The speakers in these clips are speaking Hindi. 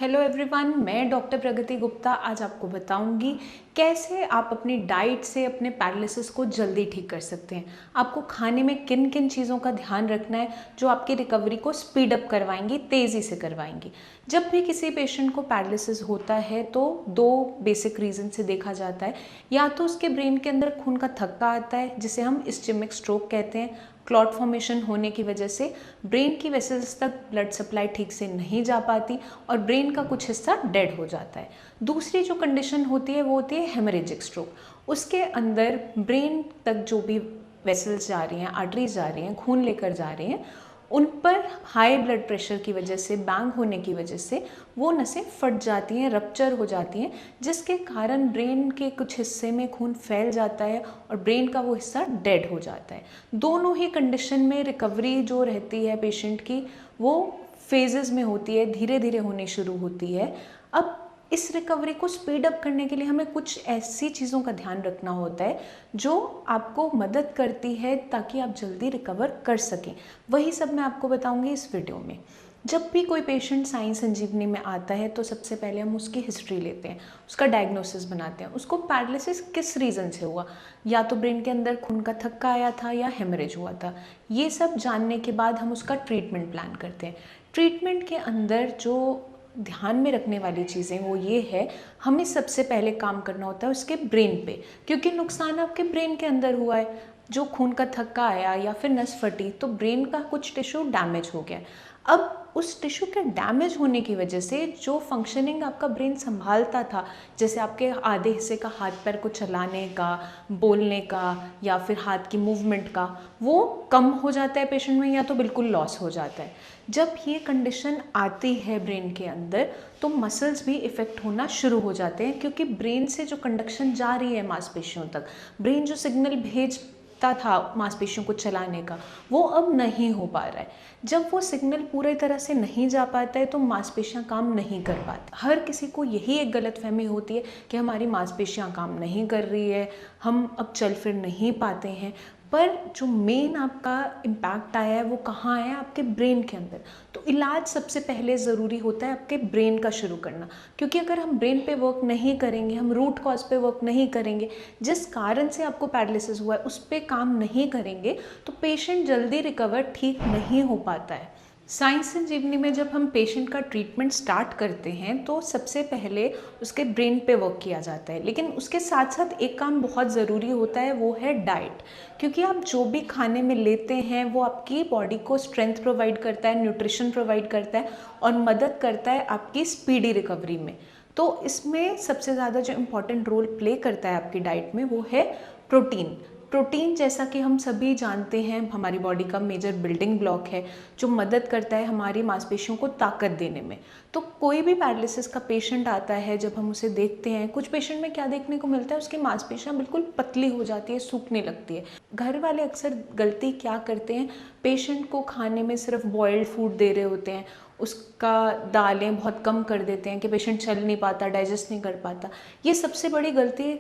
हेलो एवरीवन, मैं डॉक्टर प्रगति गुप्ता आज आपको बताऊंगी कैसे आप अपनी डाइट से अपने पैरालिसिस को जल्दी ठीक कर सकते हैं। आपको खाने में किन किन चीज़ों का ध्यान रखना है जो आपकी रिकवरी को स्पीड अप करवाएंगी, तेज़ी से करवाएंगी। जब भी किसी पेशेंट को पैरालिसिस होता है तो दो बेसिक रीज़न से देखा जाता है। या तो उसके ब्रेन के अंदर खून का थक्का आता है जिसे हम इस्चेमिक स्ट्रोक कहते हैं। क्लॉट फॉर्मेशन होने की वजह से ब्रेन की वेसल्स तक ब्लड सप्लाई ठीक से नहीं जा पाती और ब्रेन का कुछ हिस्सा डेड हो जाता है। दूसरी जो कंडीशन होती है वो होती है हेमरेजिक स्ट्रोक। उसके अंदर ब्रेन तक जो भी वेसल्स जा रही हैं, आर्टरीज जा रही हैं, खून लेकर जा रही हैं, उन पर हाई ब्लड प्रेशर की वजह से, बैंग होने की वजह से वो नसें फट जाती हैं, रप्चर हो जाती हैं, जिसके कारण ब्रेन के कुछ हिस्से में खून फैल जाता है और ब्रेन का वो हिस्सा डेड हो जाता है। दोनों ही कंडीशन में रिकवरी जो रहती है पेशेंट की वो फेजेस में होती है, धीरे धीरे होनी शुरू होती है। अब इस रिकवरी को स्पीड अप करने के लिए हमें कुछ ऐसी चीज़ों का ध्यान रखना होता है जो आपको मदद करती है ताकि आप जल्दी रिकवर कर सकें। वही सब मैं आपको बताऊंगी इस वीडियो में। जब भी कोई पेशेंट साई संजीवनी में आता है तो सबसे पहले हम उसकी हिस्ट्री लेते हैं, उसका डायग्नोसिस बनाते हैं, उसको पैरालिसिस किस रीज़न से हुआ, या तो ब्रेन के अंदर खून का थक्का आया था या हेमरेज हुआ था। ये सब जानने के बाद हम उसका ट्रीटमेंट प्लान करते हैं। ट्रीटमेंट के अंदर जो ध्यान में रखने वाली चीज़ें वो ये है, हमें सबसे पहले काम करना होता है उसके ब्रेन पे, क्योंकि नुकसान आपके ब्रेन के अंदर हुआ है। जो खून का थक्का आया या फिर नस फटी तो ब्रेन का कुछ टिश्यू डैमेज हो गया। अब उस टिश्यू के डैमेज होने की वजह से जो फंक्शनिंग आपका ब्रेन संभालता था, जैसे आपके आधे हिस्से का हाथ पैर को चलाने का, बोलने का या फिर हाथ की मूवमेंट का, वो कम हो जाता है पेशेंट में या तो बिल्कुल लॉस हो जाता है। जब ये कंडीशन आती है ब्रेन के अंदर तो मसल्स भी इफ़ेक्ट होना शुरू हो जाते हैं, क्योंकि ब्रेन से जो कंडक्शन जा रही है मांसपेशियों तक, ब्रेन जो सिग्नल भेजता था मांसपेशियों को चलाने का, वो अब नहीं हो पा रहा है। जब वो सिग्नल पूरी तरह से नहीं जा पाता है तो मांसपेशियां काम नहीं कर पाती। हर किसी को यही एक गलतफहमी होती है कि हमारी मांसपेशियां काम नहीं कर रही है, हम अब चल फिर नहीं पाते हैं। पर जो मेन आपका इम्पैक्ट आया है वो कहाँ आया है? आपके ब्रेन के अंदर। तो इलाज सबसे पहले ज़रूरी होता है आपके ब्रेन का शुरू करना, क्योंकि अगर हम ब्रेन पे वर्क नहीं करेंगे, हम रूट कॉज पे वर्क नहीं करेंगे, जिस कारण से आपको पैरालिसिस हुआ है उस पर काम नहीं करेंगे तो पेशेंट जल्दी रिकवर ठीक नहीं हो पाता है। साई संजीवनी में जब हम पेशेंट का ट्रीटमेंट स्टार्ट करते हैं तो सबसे पहले उसके ब्रेन पे वर्क किया जाता है, लेकिन उसके साथ साथ एक काम बहुत ज़रूरी होता है, वो है डाइट। क्योंकि आप जो भी खाने में लेते हैं वो आपकी बॉडी को स्ट्रेंथ प्रोवाइड करता है, न्यूट्रिशन प्रोवाइड करता है और मदद करता है आपकी स्पीडी रिकवरी में। तो इसमें सबसे ज़्यादा जो इम्पॉर्टेंट रोल प्ले करता है आपकी डाइट में वो है प्रोटीन। प्रोटीन, जैसा कि हम सभी जानते हैं, हमारी बॉडी का मेजर बिल्डिंग ब्लॉक है जो मदद करता है हमारी मांसपेशियों को ताकत देने में। तो कोई भी पैरालिसिस का पेशेंट आता है, जब हम उसे देखते हैं, कुछ पेशेंट में क्या देखने को मिलता है, उसकी मांसपेशियां बिल्कुल पतली हो जाती है, सूखने लगती है। घर वाले अक्सर गलती क्या करते हैं, पेशेंट को खाने में सिर्फ बॉइल्ड फूड दे रहे होते हैं, उसका दालें बहुत कम कर देते हैं कि पेशेंट चल नहीं पाता, डाइजेस्ट नहीं कर पाता। ये सबसे बड़ी गलती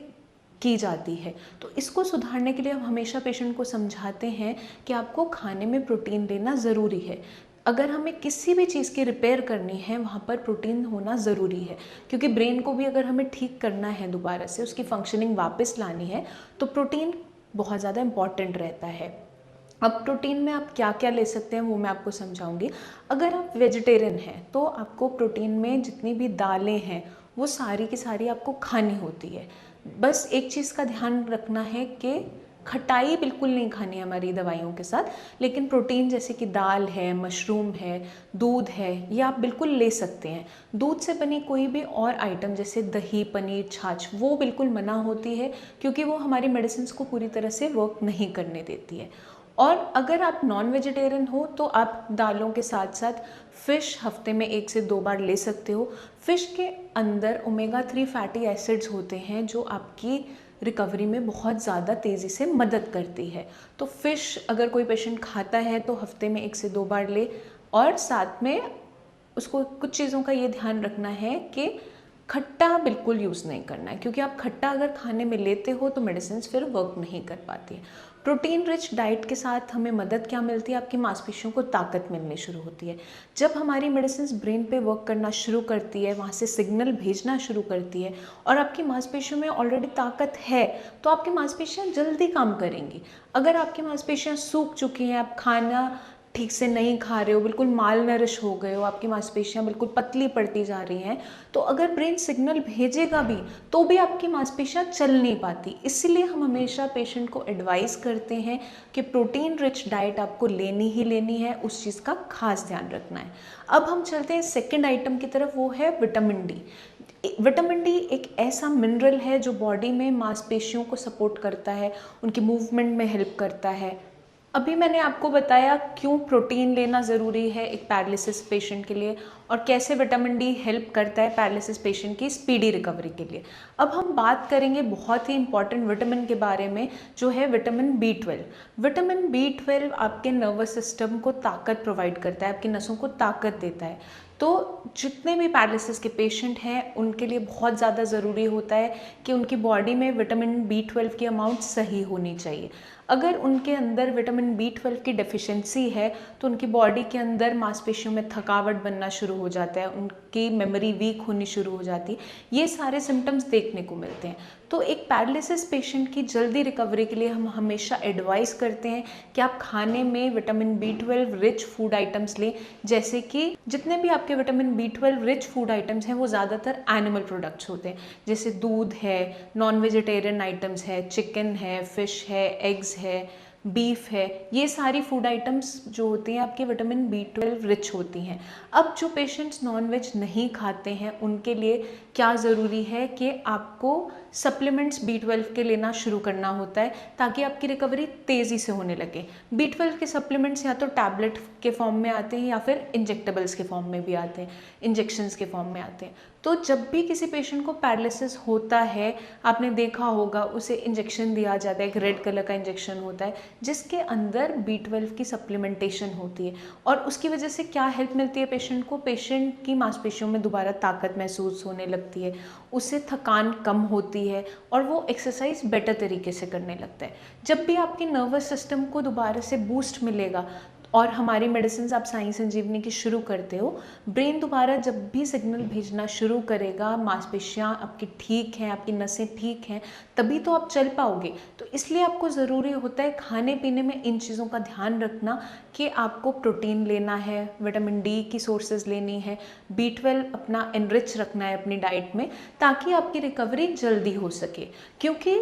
की जाती है। तो इसको सुधारने के लिए हम हमेशा पेशेंट को समझाते हैं कि आपको खाने में प्रोटीन लेना ज़रूरी है। अगर हमें किसी भी चीज़ की रिपेयर करनी है वहाँ पर प्रोटीन होना ज़रूरी है, क्योंकि ब्रेन को भी अगर हमें ठीक करना है, दोबारा से उसकी फंक्शनिंग वापस लानी है, तो प्रोटीन बहुत ज़्यादा इम्पॉर्टेंट रहता है। अब प्रोटीन में आप क्या क्या ले सकते हैं वो मैं आपको समझाऊंगी। अगर आप वेजिटेरियन हैं तो आपको प्रोटीन में जितनी भी दालें हैं वो सारी की सारी आपको खानी होती है। बस एक चीज़ का ध्यान रखना है कि खटाई बिल्कुल नहीं खानी है हमारी दवाइयों के साथ, लेकिन प्रोटीन जैसे कि दाल है, मशरूम है, दूध है, ये आप बिल्कुल ले सकते हैं। दूध से बनी कोई भी और आइटम जैसे दही, पनीर, छाछ, वो बिल्कुल मना होती है, क्योंकि वो हमारी मेडिसिन को पूरी तरह से वर्क नहीं करने देती है। और अगर आप नॉन वेजिटेरियन हो तो आप दालों के साथ साथ फ़िश हफ्ते में 1 से 2 बार ले सकते हो। फ़िश के अंदर ओमेगा 3 फैटी एसिड्स होते हैं जो आपकी रिकवरी में बहुत ज़्यादा तेज़ी से मदद करती है। तो फ़िश अगर कोई पेशेंट खाता है तो हफ्ते में 1 से 2 बार ले, और साथ में उसको कुछ चीज़ों का ये ध्यान रखना है कि खट्टा बिल्कुल यूज़ नहीं करना है, क्योंकि आप खट्टा अगर खाने में लेते हो तो मेडिसिन फिर वर्क नहीं कर पाती है। प्रोटीन रिच डाइट के साथ हमें मदद क्या मिलती है, आपकी मांसपेशियों को ताकत मिलनी शुरू होती है। जब हमारी मेडिसिन ब्रेन पे वर्क करना शुरू करती है, वहाँ से सिग्नल भेजना शुरू करती है और आपकी मांसपेशियों में ऑलरेडी ताकत है, तो आपकी मांसपेशियाँ जल्दी काम करेंगी। अगर आपकी मांसपेशियाँ सूख चुकी हैं, आप खाना ठीक से नहीं खा रहे हो, बिल्कुल माल नरिश हो गए हो, आपकी मांसपेशियाँ बिल्कुल पतली पड़ती जा रही हैं, तो अगर ब्रेन सिग्नल भेजेगा भी तो भी आपकी मांसपेशियाँ चल नहीं पाती। इसीलिए हम हमेशा पेशेंट को एडवाइस करते हैं कि प्रोटीन रिच डाइट आपको लेनी ही लेनी है, उस चीज़ का खास ध्यान रखना है। अब हम चलते हैं सेकेंड आइटम की तरफ, वो है विटामिन डी। विटामिन डी एक ऐसा मिनरल है जो बॉडी में मांसपेशियों को सपोर्ट करता है, उनकी मूवमेंट में हेल्प करता है। अभी मैंने आपको बताया क्यों प्रोटीन लेना ज़रूरी है एक पैरालिसिस पेशेंट के लिए और कैसे विटामिन डी हेल्प करता है पैरालिसिस पेशेंट की स्पीडी रिकवरी के लिए। अब हम बात करेंगे बहुत ही इंपॉर्टेंट विटामिन के बारे में, जो है विटामिन B12। विटामिन B12 आपके नर्वस सिस्टम को ताकत प्रोवाइड करता है, आपकी नसों को ताकत देता है। तो जितने भी पैरालिसिस के पेशेंट हैं उनके लिए बहुत ज़्यादा ज़रूरी होता है कि उनकी बॉडी में विटामिन B12 की अमाउंट सही होनी चाहिए। अगर उनके अंदर विटामिन B12 की डेफिशिएंसी है तो उनकी बॉडी के अंदर मांसपेशियों में थकावट बनना शुरू हो जाता है, उनकी मेमोरी वीक होनी शुरू हो जाती है, ये सारे सिम्टम्स देखने को मिलते हैं। तो एक पैरालिसिस पेशेंट की जल्दी रिकवरी के लिए हम हमेशा एडवाइस करते हैं कि आप खाने में vitamin B12 rich food items लें, जैसे कि जितने भी आपके vitamin B12 rich food items हैं वो ज़्यादातर एनिमल प्रोडक्ट्स होते हैं, जैसे दूध है, नॉन वेजिटेरियन आइटम्स है, चिकन है, फिश है, एग्स है, बीफ है, ये सारी फूड आइटम्स जो होती हैं आपके विटामिन B12 रिच होती हैं। अब जो पेशेंट्स नॉन वेज नहीं खाते हैं उनके लिए क्या ज़रूरी है कि आपको सप्लीमेंट्स B12 के लेना शुरू करना होता है ताकि आपकी रिकवरी तेज़ी से होने लगे। B12 के सप्लीमेंट्स या तो टैबलेट के फॉर्म में आते हैं या फिर इंजेक्टेबल्स के फॉर्म में भी आते हैं, इंजेक्शंस के फॉर्म में आते हैं। तो जब भी किसी पेशेंट को पैरालिसिस होता है, आपने देखा होगा उसे इंजेक्शन दिया जाता है, एक रेड कलर का इंजेक्शन होता है जिसके अंदर B12 की सप्लीमेंटेशन होती है और उसकी वजह से क्या हेल्प मिलती है पेशेंट को, पेशेंट की मांसपेशियों में दोबारा ताकत महसूस होने लगती है, उससे थकान कम होती है और वो एक्सरसाइज बेटर तरीके से करने लगता है। जब भी आपके नर्वस सिस्टम को दोबारा से बूस्ट मिलेगा और हमारी मेडिसिन आप साई संजीवनी की शुरू करते हो, ब्रेन दोबारा जब भी सिग्नल भेजना शुरू करेगा, मांसपेशियाँ आपकी ठीक हैं, आपकी नसें ठीक हैं, तभी तो आप चल पाओगे। तो इसलिए आपको ज़रूरी होता है खाने पीने में इन चीज़ों का ध्यान रखना कि आपको प्रोटीन लेना है, विटामिन डी की सोर्सेज लेनी है, B12 अपना एनरिच रखना है अपनी डाइट में ताकि आपकी रिकवरी जल्दी हो सके। क्योंकि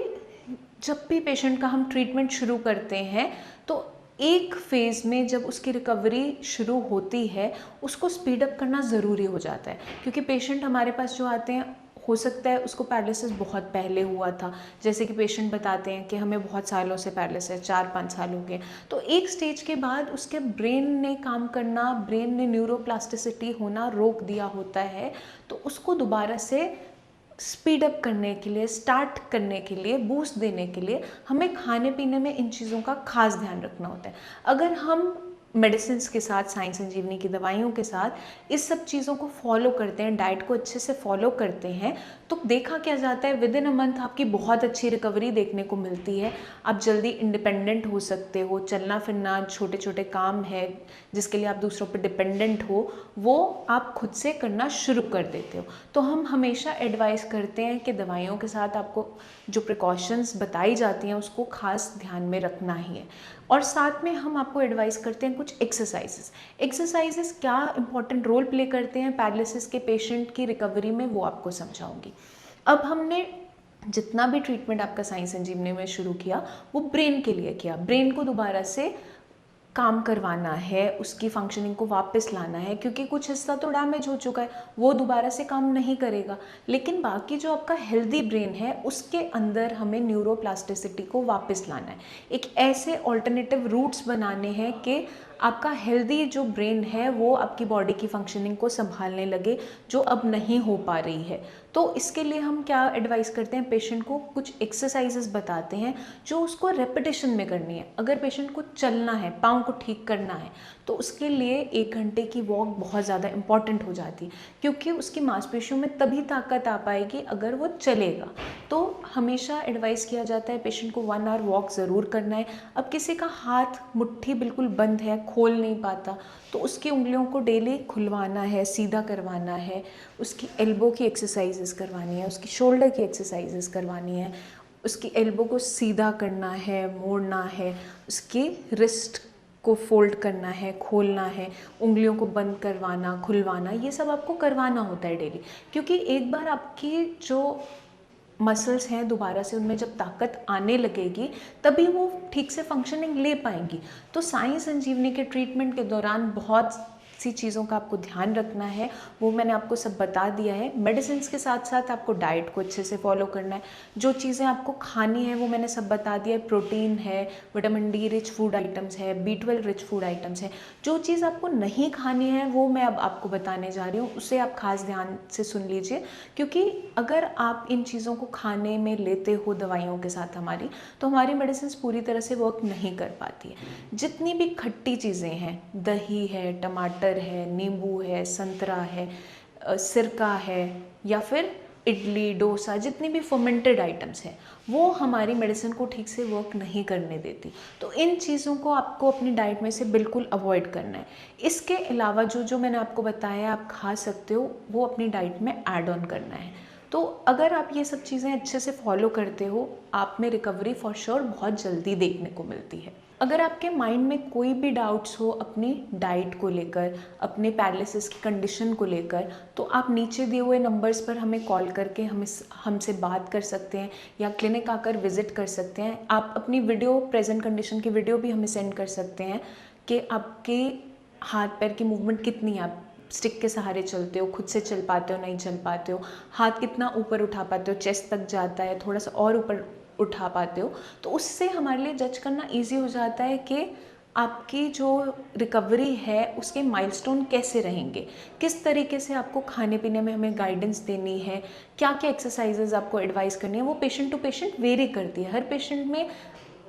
जब भी पेशेंट का हम ट्रीटमेंट शुरू करते हैं तो एक फेज़ में जब उसकी रिकवरी शुरू होती है उसको स्पीड अप करना ज़रूरी हो जाता है, क्योंकि पेशेंट हमारे पास जो आते हैं हो सकता है उसको पैरालिसिस बहुत पहले हुआ था, जैसे कि पेशेंट बताते हैं कि हमें बहुत सालों से पैरालिसिस 4-5 साल हो गए। तो एक स्टेज के बाद उसके ब्रेन ने काम करना, ब्रेन ने न्यूरोप्लास्टिसिटी होना रोक दिया होता है, तो उसको दोबारा से स्पीड अप करने के लिए, स्टार्ट करने के लिए, बूस्ट देने के लिए हमें खाने पीने में इन चीज़ों का खास ध्यान रखना होता है। अगर हम मेडिसिन के साथ, साई संजीवनी की दवाइयों के साथ इस सब चीज़ों को फॉलो करते हैं, डाइट को अच्छे से फॉलो करते हैं, तो देखा क्या जाता है विद इन अ मंथ आपकी बहुत अच्छी रिकवरी देखने को मिलती है। आप जल्दी इंडिपेंडेंट हो सकते हो, चलना फिरना, छोटे छोटे काम है जिसके लिए आप दूसरों पर डिपेंडेंट हो, वो आप खुद से करना शुरू कर देते हो। तो हम हमेशा एडवाइस करते हैं कि दवाइयों के साथ आपको जो प्रिकॉशंस बताई जाती हैं उसको खास ध्यान में रखना ही है। और साथ में हम आपको एडवाइस करते हैं कुछ एक्सरसाइजेस क्या इंपॉर्टेंट रोल प्ले करते हैं पैरालिसिस के पेशेंट की रिकवरी में, वो आपको समझाऊंगी। अब हमने जितना भी ट्रीटमेंट आपका साई संजीवनी में शुरू किया वो ब्रेन के लिए किया, ब्रेन को दोबारा से काम करवाना है, उसकी फंक्शनिंग को वापस लाना है, क्योंकि कुछ हिस्सा तो डैमेज हो चुका है, वो दोबारा से काम नहीं करेगा। लेकिन बाकी जो आपका हेल्दी ब्रेन है उसके अंदर हमें न्यूरोप्लास्टिसिटी को वापस लाना है, एक ऐसे ऑल्टरनेटिव रूट्स बनाने हैं कि आपका हेल्दी जो ब्रेन है वो आपकी बॉडी की फंक्शनिंग को संभालने लगे, जो अब नहीं हो पा रही है। तो इसके लिए हम क्या एडवाइस करते हैं, पेशेंट को कुछ एक्सरसाइजेस बताते हैं जो उसको रेपिटेशन में करनी है। अगर पेशेंट को चलना है, पाँव को ठीक करना है, तो उसके लिए 1 घंटे की वॉक बहुत ज़्यादा इंपॉर्टेंट हो जाती है, क्योंकि उसकी मांसपेशियों में तभी ताकत आ पाएगी अगर वो चलेगा। तो हमेशा एडवाइस किया जाता है पेशेंट को 1 आवर वॉक ज़रूर करना है। अब किसी का हाथ मुट्ठी बिल्कुल बंद है, खोल नहीं पाता, तो उसकी उंगलियों को डेली खुलवाना है, सीधा करवाना है, उसकी एल्बो की एक्सरसाइजेस करवानी है, उसकी शोल्डर की एक्सरसाइजेस करवानी है, उसकी एल्बो को सीधा करना है, मोड़ना है, उसकी रिस्ट को फोल्ड करना है, खोलना है, उंगलियों को बंद करवाना, खुलवाना, ये सब आपको करवाना होता है डेली। क्योंकि एक बार आपकी जो मसल्स हैं दोबारा से उनमें जब ताकत आने लगेगी तभी वो ठीक से फंक्शनिंग ले पाएंगी। तो साई संजीवनी के ट्रीटमेंट के दौरान बहुत सी चीज़ों का आपको ध्यान रखना है, वो मैंने आपको सब बता दिया है। मेडिसिन के साथ साथ आपको डाइट को अच्छे से फॉलो करना है, जो चीज़ें आपको खानी है वो मैंने सब बता दिया है। प्रोटीन है, vitamin D rich food items है, B12 रिच फूड आइटम्स है। जो चीज़ आपको नहीं खानी है वो मैं अब आपको बताने जा रही हूँ, उसे आप खास ध्यान से सुन लीजिए। क्योंकि अगर आप इन चीज़ों को खाने में लेते हो दवाइयों के साथ हमारी, तो हमारी मेडिसिन पूरी तरह से वर्क नहीं कर पाती है। जितनी भी खट्टी चीज़ें हैं, दही है, टमाटर है, नींबू है, संतरा है, सिरका है, या फिर इडली डोसा, जितनी भी फर्मेंटेड आइटम्स हैं वो हमारी मेडिसिन को ठीक से वर्क नहीं करने देती। तो इन चीज़ों को आपको अपनी डाइट में से बिल्कुल अवॉइड करना है। इसके अलावा जो जो मैंने आपको बताया आप खा सकते हो, वो अपनी डाइट में ऐड ऑन करना है। तो अगर आप ये सब चीज़ें अच्छे से फॉलो करते हो, आप में रिकवरी फॉर श्योर बहुत जल्दी देखने को मिलती है। अगर आपके माइंड में कोई भी डाउट्स हो अपनी डाइट को लेकर, अपने पैरालिसिस की कंडीशन को लेकर, तो आप नीचे दिए हुए नंबर्स पर हमें कॉल करके हमसे बात कर सकते हैं या क्लिनिक आकर विजिट कर सकते हैं। आप अपनी वीडियो, प्रेजेंट कंडीशन की वीडियो भी हमें सेंड कर सकते हैं कि आपके हाथ पैर की मूवमेंट कितनी है, आप स्टिक के सहारे चलते हो, खुद से चल पाते हो, नहीं चल पाते हो, हाथ कितना ऊपर उठा पाते हो, चेस्ट तक जाता है, थोड़ा सा और ऊपर उठा पाते हो। तो उससे हमारे लिए जज करना इजी हो जाता है कि आपकी जो रिकवरी है उसके माइलस्टोन कैसे रहेंगे, किस तरीके से आपको खाने पीने में हमें गाइडेंस देनी है, क्या क्या एक्सरसाइजेज आपको एडवाइस करनी है। वो पेशेंट टू पेशेंट वेरी करती है। हर पेशेंट में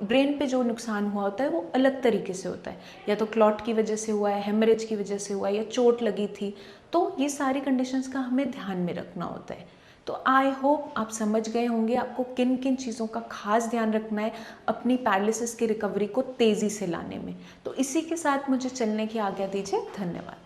ब्रेन पे जो नुकसान हुआ होता है वो अलग तरीके से होता है, या तो क्लॉट की वजह से हुआ है, हेमरेज की वजह से हुआ है, या चोट लगी थी। तो ये सारी कंडीशंस का हमें ध्यान में रखना होता है। तो आई होप आप समझ गए होंगे आपको किन किन चीज़ों का खास ध्यान रखना है अपनी पैरालिसिस की रिकवरी को तेज़ी से लाने में। तो इसी के साथ मुझे चलने की आज्ञा दीजिए। धन्यवाद।